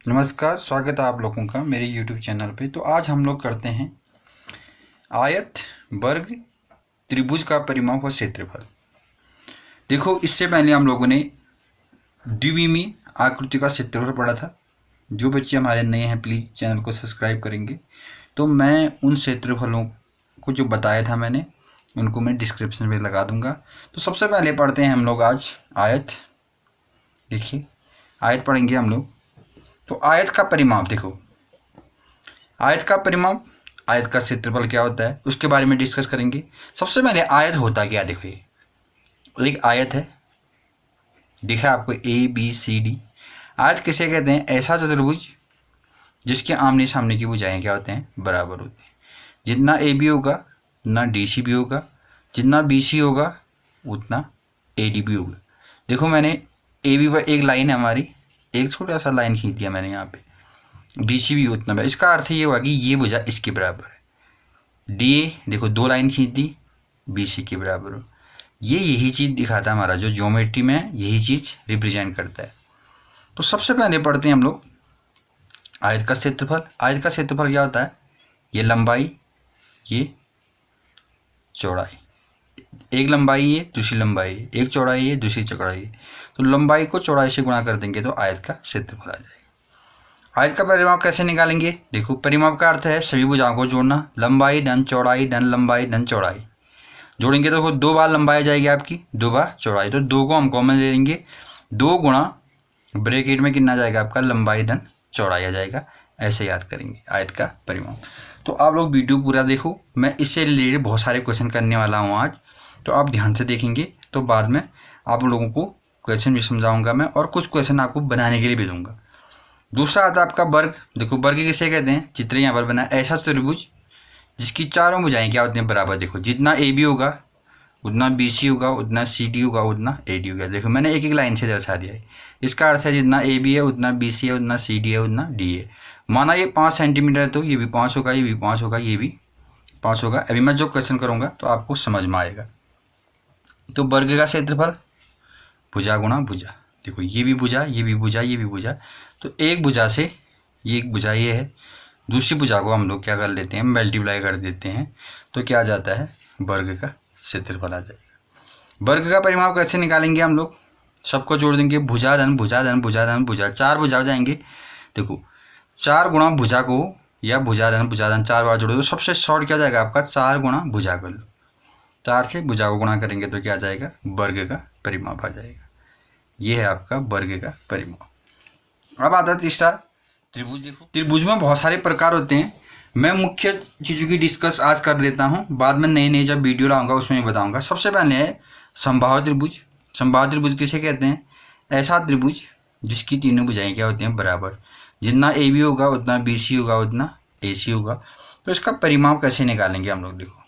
नमस्कार, स्वागत है आप लोगों का मेरे YouTube चैनल पे। तो आज हम लोग करते हैं आयत, वर्ग, त्रिभुज का परिमाप और क्षेत्रफल। देखो, इससे पहले हम लोगों ने द्विविमीय आकृति का क्षेत्रफल पढ़ा था। जो बच्चे हमारे नए हैं प्लीज़ चैनल को सब्सक्राइब करेंगे। तो मैं उन क्षेत्रफलों को जो बताया था मैंने, उनको मैं डिस्क्रिप्शन में लगा दूंगा। तो सबसे पहले पढ़ते हैं हम लोग आज आयत। देखिए, आयत पढ़ेंगे हम लोग। तो आयत का परिमाप देखो, आयत का परिमाप, आयत का क्षेत्रफल क्या होता है उसके बारे में डिस्कस करेंगे। सबसे पहले आयत होता क्या, देखो ये एक आयत है, दिखा आपको ABCD। आयत किसे कहते हैं? ऐसा चतुर्भुज जिसके आमने सामने की भुजाएं क्या होते हैं? बराबर होते हैं। जितना AB होगा उतना DC भी होगा, जितना BC होगा उतना AD भी होगा। देखो, मैंने AB पर एक लाइन है हमारी, एक छोटा सा लाइन खींच दिया मैंने यहाँ पे, BC भी उतना है। इसका अर्थ ये हुआ कि ये भुजा इसके बराबर है। DA देखो, दो लाइन खींच दी, BC के बराबर हो। ये यही चीज़ दिखाता है, हमारा जो ज्योमेट्री में है यही चीज़ रिप्रेजेंट करता है। तो सबसे पहले पढ़ते हैं हम लोग आयत का क्षेत्रफल। आयत का क्षेत्रफल क्या होता है? ये लंबाई, ये चौड़ाई। एक लंबाई है, दूसरी लंबाई है, एक चौड़ाई है, दूसरी चौड़ाई है। तो लंबाई को चौड़ाई से गुणा कर देंगे तो आयत का क्षेत्रफल आ जाएगा। आयत का परिमाप कैसे निकालेंगे? देखो, परिमाप का अर्थ है सभी भुजाओं को जोड़ना। लंबाई धन चौड़ाई धन लंबाई धन चौड़ाई जोड़ेंगे तो दो बार लंबाई जाएगी आपकी, दो बार चौड़ाई। तो दो को हम कॉमन ले लेंगे, दो गुणा ब्रैकेट में कितना जाएगा आपका? लंबाई धन चौड़ाई आ जाएगा। ऐसे याद करेंगे आयत का परिमाप। तो आप लोग वीडियो पूरा देखो, मैं इससे रिलेटेड बहुत सारे क्वेश्चन करने वाला हूँ आज। तो आप ध्यान से देखेंगे तो बाद में आप लोगों को क्वेश्चन भी समझाऊंगा मैं, और कुछ क्वेश्चन आपको बनाने के लिए भी दूंगा। दूसरा आता है आपका वर्ग। देखो, वर्ग किसे कहते हैं? चित्र यहाँ पर बना है, ऐसा त्रिभुज जिसकी चारों भुजाएं क्या होती हैं? बराबर। देखो, जितना AB होगा उतना BC होगा, उतना CD होगा, उतना AD होगा। देखो, मैंने एक एक लाइन से दर्शा दिया है। इसका अर्थ है जितना AB है उतना BC है, उतना CD है, उतना D है। माना ये 5 सेंटीमीटर है तो ये भी 5 होगा, ये भी 5 होगा, ये भी 5 होगा। अभी मैं जो क्वेश्चन करूँगा तो आपको समझ में आएगा। तो वर्ग का क्षेत्रफल भुजा गुणा भुजा। देखो, ये भी भुजा, ये भी भुजा, ये भी भुजा। तो एक भुजा से, ये एक भुजा ये है, दूसरी भुजा को हम लोग क्या कर लेते हैं? मल्टीप्लाई कर देते हैं। तो क्या आ जाता है? वर्ग का क्षेत्रफल आ जाएगा। वर्ग का परिमाप कैसे निकालेंगे हम लोग? सबको जोड़ देंगे, भुजा धन भुजा धन भुजा धन भुजा, चार भुजा जाएंगे। देखो, 4 गुणा भुजा को या भुजा धन 4 बार जोड़ो तो सबसे शॉर्ट क्या जाएगा आपका? 4 गुणा भुजा कर लो। 4 से भुजा को गुणा करेंगे तो क्या आ जाएगा? वर्ग का परिमाप आ जाएगा। ये है आपका वर्ग का परिमाप। अब आता है तीसरा त्रिभुज। देखो, त्रिभुज में बहुत सारे प्रकार होते हैं। मैं मुख्य चीज़ों की डिस्कस आज कर देता हूँ, बाद में नए नए जब वीडियो लाऊंगा उसमें बताऊंगा। सबसे पहले है समबाहु त्रिभुज। समबाहु त्रिभुज किसे कहते हैं? ऐसा त्रिभुज जिसकी तीनों भुजाएं क्या होती हैं? बराबर। जितना AB होगा उतना BC होगा, उतना AC होगा। तो इसका परिमाप कैसे निकालेंगे हम लोग? देखो,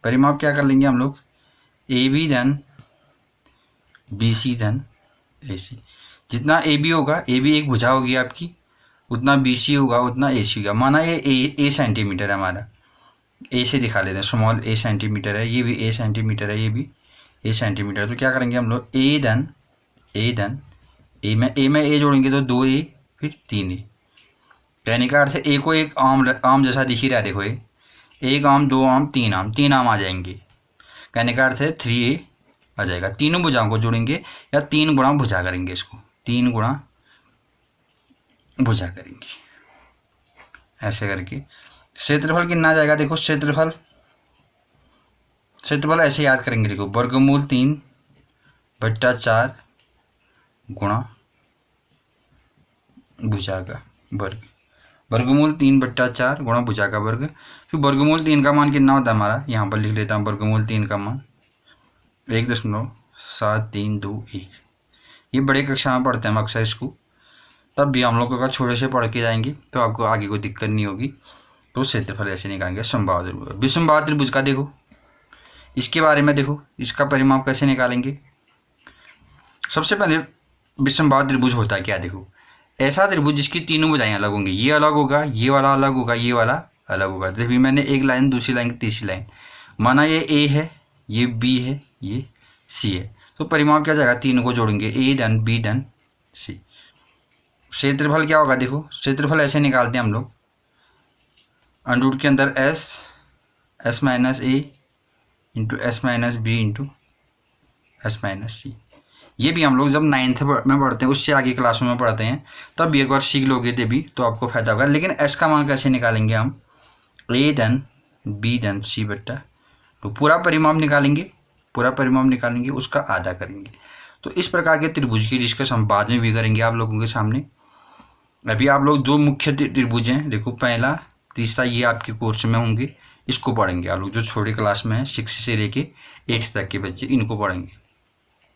परिमाप क्या कर लेंगे हम लोग? AB धन BC धन AC। जितना AB होगा, AB एक भुजा होगी आपकी, उतना BC होगा, उतना AC होगा। माना ये A सेंटीमीटर है हमारा, A से दिखा लेते हैं, स्मॉल A सेंटीमीटर है, ये भी A सेंटीमीटर है, ये भी A सेंटीमीटर। तो क्या करेंगे हम लोग? A धन A में A जोड़ेंगे तो 2A फिर 3A। कहने का अर्थ है A को एक आम जैसा दिख ही रहा है। देखो, ये एक आम, दो आम, तीन आम आ जाएंगे। कहने का अर्थ है 3A आ जाएगा। तीनों भुजाओं को जोड़ेंगे या 3 गुणा भुजा करेंगे, इसको 3 गुणा भुजा करेंगे। ऐसे करके क्षेत्रफल कितना आ जाएगा? देखो, क्षेत्रफल ऐसे याद करेंगे। देखो, वर्गमूल 3/4 गुणा भुजा का वर्ग। वर्गमूल 3/4 गुणा भुजा का वर्ग। फिर वर्गमूल 3 का मान कितना होता है हमारा? यहाँ पर लिख लेता हूँ। वर्गमूल 3 का मान 1.7321। ये बड़े कक्षा में पढ़ते हैं हम अक्सर इसको, तब भी हम लोग अगर छोटे से पढ़ के जाएंगे तो आपको आगे कोई दिक्कत नहीं होगी। तो क्षेत्रफल ऐसे निकालेंगे। समबाहु त्रिभुज, विषमबाहु त्रिभुज का देखो, इसके बारे में देखो, इसका परिमाप कैसे निकालेंगे? सबसे पहले विषमबाहु त्रिभुज होता है क्या? देखो, ऐसा त्रिभुज जिसकी तीनों भुजाएं अलग होंगी। ये अलग होगा, ये वाला अलग होगा, ये वाला अलग होगा। देखिए, मैंने एक लाइन, दूसरी लाइन, तीसरी लाइन। माना ये A है, ये B है, ये C है। तो परिमाप क्या जाएगा? तीनों को जोड़ेंगे, A धन B धन C। क्षेत्रफल क्या होगा, देखो क्षेत्रफल ऐसे निकालते हैं हम लोग, अंडर के अंदर S minus A into S minus B into S minus C. ये भी हम लोग जब 9th में पढ़ते हैं, उससे आगे क्लासों में पढ़ते हैं, तब भी एक बार सीख लोगे तभी तो आपको फायदा होगा। लेकिन एस का मान कैसे निकालेंगे हम, ए धन बी धन सी बट्टा, तो पूरा परिमाप निकालेंगे, पूरा परिमाप निकालेंगे उसका आधा करेंगे। तो इस प्रकार के त्रिभुज की डिस्कस हम बाद में भी करेंगे आप लोगों के सामने। अभी आप लोग जो मुख्य त्रिभुज हैं, देखो पहला तीसरा ये आपके कोर्स में होंगे, इसको पढ़ेंगे आप लोग जो छोटे क्लास में है 6 से लेके 8 तक के बच्चे, इनको पढ़ेंगे।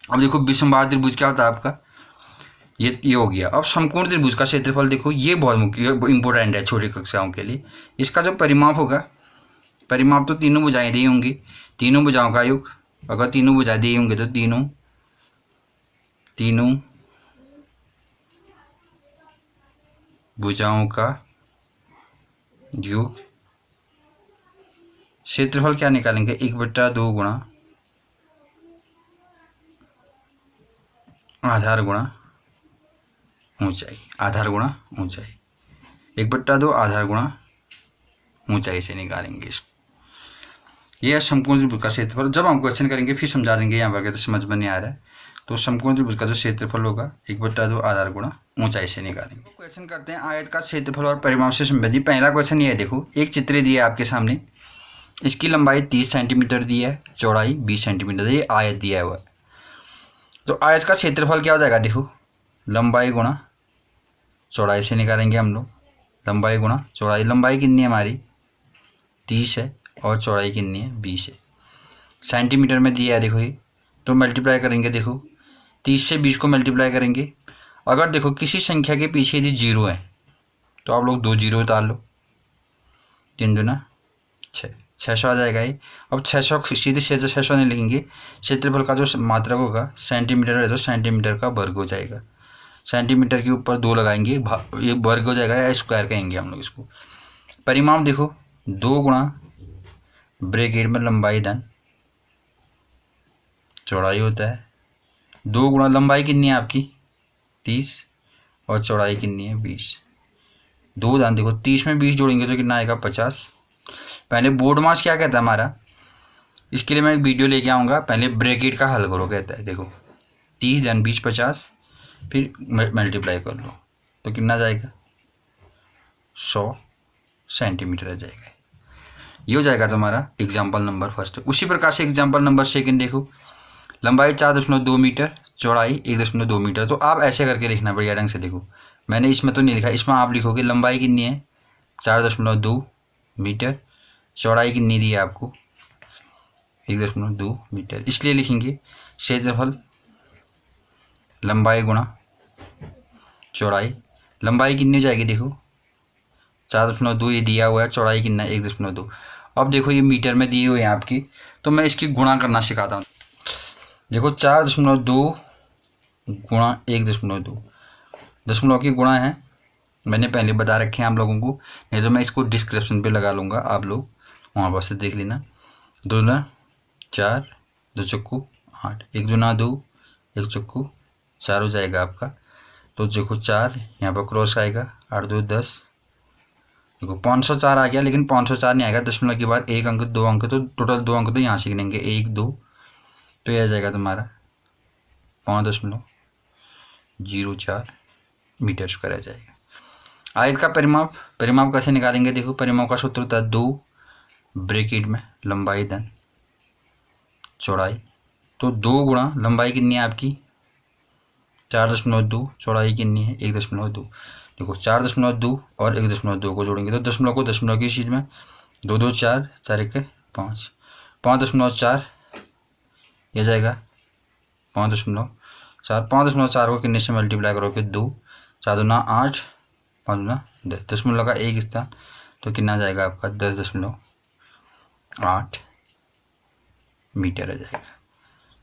अब देखो विषमबाहु त्रिभुज क्या होता है आपका, ये हो गया। अब समकोण त्रिभुज का क्षेत्रफल देखो, ये बहुत मुख्य इंपॉर्टेंट है छोटी कक्षाओं के लिए। इसका जो परिमाप होगा, परिमाप तो तीनों भुजाएं दी होंगी, तीनों भुजाओं का योग, अगर तीनों भुजाएं दिए होंगे तो तीनों भुजाओं का योग। क्षेत्रफल क्या निकालेंगे, 1/2 गुणा आधार गुणा ऊंचाई, आधार गुणा ऊंचाई, 1/2 आधार गुणा ऊंचाई से निकालेंगे इसको। ये है समकोण त्रिभुज का क्षेत्रफल। जब हम क्वेश्चन करेंगे फिर समझा देंगे, यहाँ पर तो समझ में नहीं आ रहा है। तो समकोण त्रिभुज का जो क्षेत्रफल होगा 1/2 आधार गुणा ऊंचाई से निकालेंगे। तो क्वेश्चन करते हैं आयत का क्षेत्रफल और परिमाप से संबंधित। पहला क्वेश्चन ये है, देखो एक चित्र दिया है आपके सामने, इसकी लंबाई 30 सेंटीमीटर दी है, चौड़ाई 20 सेंटीमीटर, ये आयत दिया हुआ है। तो आयत का क्षेत्रफल क्या हो जाएगा, देखो लंबाई गुणा चौड़ाई से निकालेंगे हम लोग, लंबाई गुणा चौड़ाई। लंबाई कितनी है हमारी 30 है और चौड़ाई कितनी है 20 है, सेंटीमीटर में दिया है देखो ये। तो मल्टीप्लाई करेंगे, देखो 30 से 20 को मल्टीप्लाई करेंगे। अगर देखो किसी संख्या के पीछे यदि 0 है तो आप लोग 2 0 उतार लो, 3 दूना 6, 600 आ जाएगा ये। अब 600 सीधे 600 नहीं लिखेंगे, क्षेत्रफल का जो मात्रक होगा सेंटीमीटर है तो सेंटीमीटर का वर्ग हो जाएगा, सेंटीमीटर के ऊपर 2 लगाएंगे, ये वर्ग हो जाएगा या स्क्वायर कहेंगे हम लोग इसको। परिमाप देखो 2 गुणा ब्रैकेट में लंबाई धन चौड़ाई होता है, 2 गुणा लंबाई कितनी है आपकी 30 और चौड़ाई कितनी है 20, 2 धन देखो 30 में 20 जोड़ेंगे तो कितना आएगा 50। पहले बोर्ड मार्क्स क्या कहता है हमारा, इसके लिए मैं एक वीडियो लेके आऊँगा, पहले ब्रैकेट का हल करो कहता है। देखो 30 धन 20 50, फिर मल्टीप्लाई कर लो तो कितना जाएगा 100 सेंटीमीटर आ जाएगा। ये हो जाएगा तुम्हारा एग्जाम्पल नंबर फर्स्ट। उसी प्रकार से एग्जाम्पल नंबर सेकंड देखो, लंबाई 4.2 मीटर, चौड़ाई 1.2 मीटर। तो आप ऐसे करके लिखना बढ़िया ढंग से। देखो मैंने इसमें तो नहीं लिखा, इसमें आप लिखोगे लंबाई कितनी है 4.2 मीटर, चौड़ाई कितनी दी है आपको 1.2 मीटर, इसलिए लिखेंगे क्षेत्रफल लंबाई गुणा चौड़ाई। लंबाई कितनी हो जाएगी देखो 4.2 ये दिया हुआ है, चौड़ाई कितना है 1.2। अब देखो ये मीटर में दिए हुए हैं आपकी, तो मैं इसकी गुणा करना सिखाता हूँ। देखो 4.2 गुणा 1.2, दशमलव की गुणा है, मैंने पहले बता रखे हैं आप लोगों को, नहीं तो मैं इसको डिस्क्रिप्शन पे लगा लूँगा, आप लोग वहाँ पर से देख लेना। 2 दूना 4, 2 चक्कू 8, 1 दूना 2, 1 चक्कू 4 हो जाएगा आपका। तो देखो 4 यहाँ पर क्रॉस आएगा, 8 2 10, देखो 504 आ गया, लेकिन 504 नहीं आएगा, दशमलव के बाद 1 अंक 2 अंक, तो टोटल 2 अंक तो यहाँ से गिनेंगे 1 2, तो यह आ जाएगा तुम्हारा 5.04 मीटर स्क्वायर आ जाएगा। आयत का परिमाप कैसे निकालेंगे, देखो परिमाप का सूत्र होता है 2 ब्रैकेट में लंबाई धन चौड़ाई, तो 2 गुणा लंबाई कितनी है आपकी 4.2, चौड़ाई कितनी है 1.2। देखो 4.2 और 1.2 को जोड़ेंगे तो दशमलव को दशमलव की चीज़ में 2 2 4 4 1 5, 5.4 यह जाएगा 5.4, 5.4 को कितने से मल्टीप्लाई करोगे 2, 4 दूना 8, 5 दूना 10, दशमलव का एक स्थान तो कितना जाएगा आपका 10.8 मीटर आ जाएगा।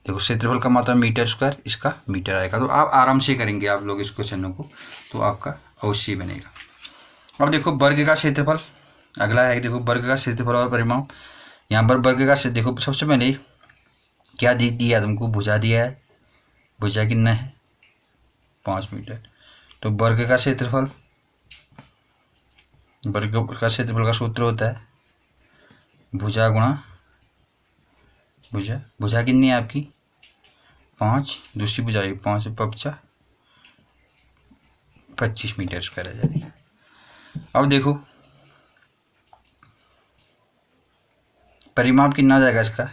देखो क्षेत्रफल का मात्रा मीटर स्क्वायर, इसका मीटर आएगा। तो आप आराम से करेंगे आप लोग इस क्वेश्चनों को, तो आपका अवश्य बनेगा। अब देखो वर्ग का क्षेत्रफल अगला है, देखो वर्ग का क्षेत्रफल और परिमाप। यहाँ पर वर्ग का देखो सबसे पहले क्या दिया तुमको, भुजा दिया है, भुजा कितना है 5 मीटर, तो वर्ग का क्षेत्रफल, वर्ग का क्षेत्रफल का सूत्र होता है भुजा गुणा भुजा। भुजा कितनी है आपकी 5, दूसरी भुजा 5 पपचा 25 मीटर स्क्वायर आ जाएगी। अब देखो परिमाप कितना जाएगा इसका,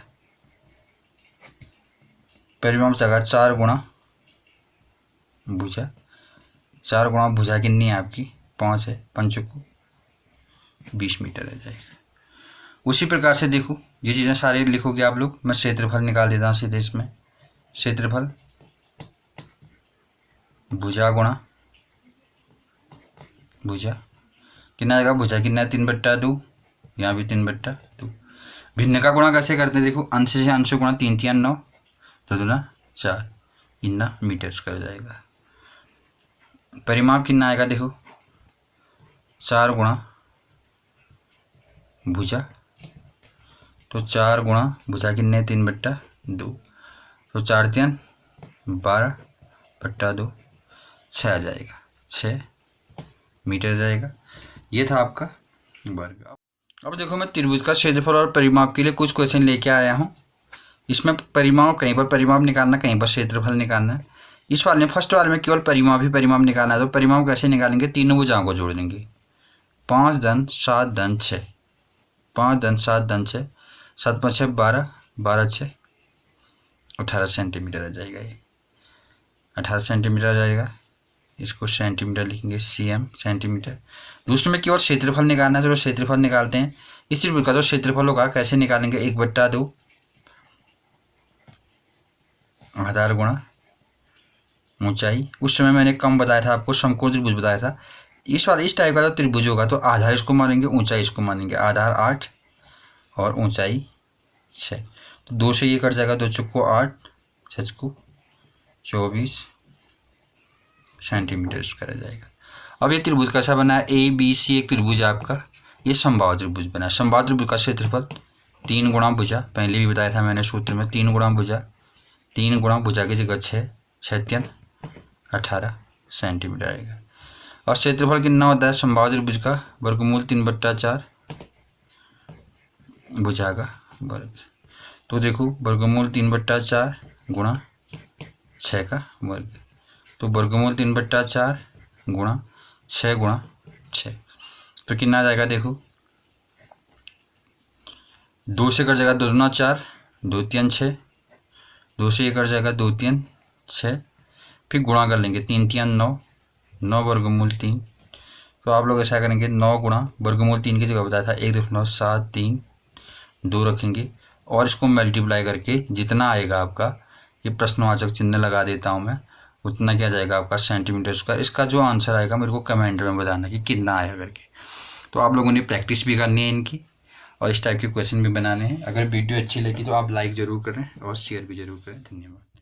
परिमाप जाएगा 4 गुणा भुजा। 4 गुणा भुजा कितनी है आपकी 5 है, 5 को 20 मीटर आ जाएगा। उसी प्रकार से देखो ये चीज़ें सारी लिखोगे आप लोग। मैं क्षेत्रफल निकाल देता हूँ सीधे इसमें। क्षेत्रफल भुजा गुणा भुजा कितना आएगा, भुजा कितना है 3/2, यहाँ भी 3/2। भिन्न का गुणा कैसे करते हैं, देखो अंश से अंश गुणा 3 3 9 तो 2 4 इतना मीटर स्क्वायर जाएगा। परिमाप कितना आएगा देखो 4 गुणा भुजा, तो 4 गुणा भुजा कितने 3/2 तो 4 3 12/2 6 आ जाएगा, 6 मीटर जाएगा। ये था आपका वर्ग। अब देखो मैं त्रिभुज का क्षेत्रफल और परिमाप के लिए कुछ क्वेश्चन लेके आया हूँ। इसमें परिमाप कहीं पर परिमाप निकालना, कहीं पर क्षेत्रफल निकालना है। इस वाले में फर्स्ट वाले में केवल परिमाप ही परिमाप निकालना है। तो परिमाप कैसे निकालेंगे, तीनों भुजाओं को जोड़ देंगे। 5 धन 7 धन 6, 5 धन 7 धन 6, 7 5 6 12, 12 6 18 सेंटीमीटर आ जाएगा। ये 18 सेंटीमीटर आ जाएगा। इसको सेंटीमीटर लिखेंगे, cm सेंटीमीटर। दूसरे में केवल क्षेत्रफल निकालना है, चलो क्षेत्रफल निकालते हैं। इस त्रिभुज का जो क्षेत्रफल होगा कैसे निकालेंगे, 1/2 आधार गुणा ऊंचाई। उस समय मैंने कम बताया था आपको, समकोण त्रिभुज बताया था। इस टाइप का जो त्रिभुज होगा तो आधार इसको मानेंगे, ऊंचाई इसको मानेंगे। आधार 8 और ऊंचाई 6, तो 2 से ये कट जाएगा, 2 चौको 8 6 को 24 सेंटीमीटर स्क्वायर आ जाएगा। अब ये त्रिभुज कैसा बना है, ABC एक त्रिभुज है आपका, ये समबाहु त्रिभुज बना है। समबाहु त्रिभुज का क्षेत्रफल 3 गुणा भुजा, पहले भी बताया था मैंने सूत्र में, 3 गुणा भुजा, 3 गुणा भुजा की जगह 6, 6 3 18 सेंटीमीटर आएगा। और क्षेत्रफल कितना होता है समबाहु त्रिभुज का, वर्गमूल 3/4 भुजा का वर्ग। तो देखो वर्गमूल 3/4 गुणा 6 का वर्ग, तो वर्गमूल 3/4 गुणा 6 गुणा 6 तो कितना आ जाएगा, देखो 2 से कट जाएगा 2 दूना 4, 2 3 6, 2 से ये कट जाएगा 2 3 6, फिर गुणा कर लेंगे 3 3 9, 9 वर्गमूल 3। तो आप लोग ऐसा करेंगे 9 गुणा वर्गमूल 3 की जगह बताया था 1.73 2 रखेंगे, और इसको मल्टीप्लाई करके जितना आएगा आपका, ये प्रश्नवाचक चिन्ह लगा देता हूँ मैं, उतना क्या जाएगा आपका सेंटीमीटर स्क्वायर। इसका जो आंसर आएगा मेरे को कमेंट में बताना कि कितना आया करके। तो आप लोगों ने प्रैक्टिस भी करनी है इनकी, और इस टाइप के क्वेश्चन भी बनाने हैं। अगर वीडियो अच्छी लगी तो आप लाइक ज़रूर करें और शेयर भी ज़रूर करें। धन्यवाद।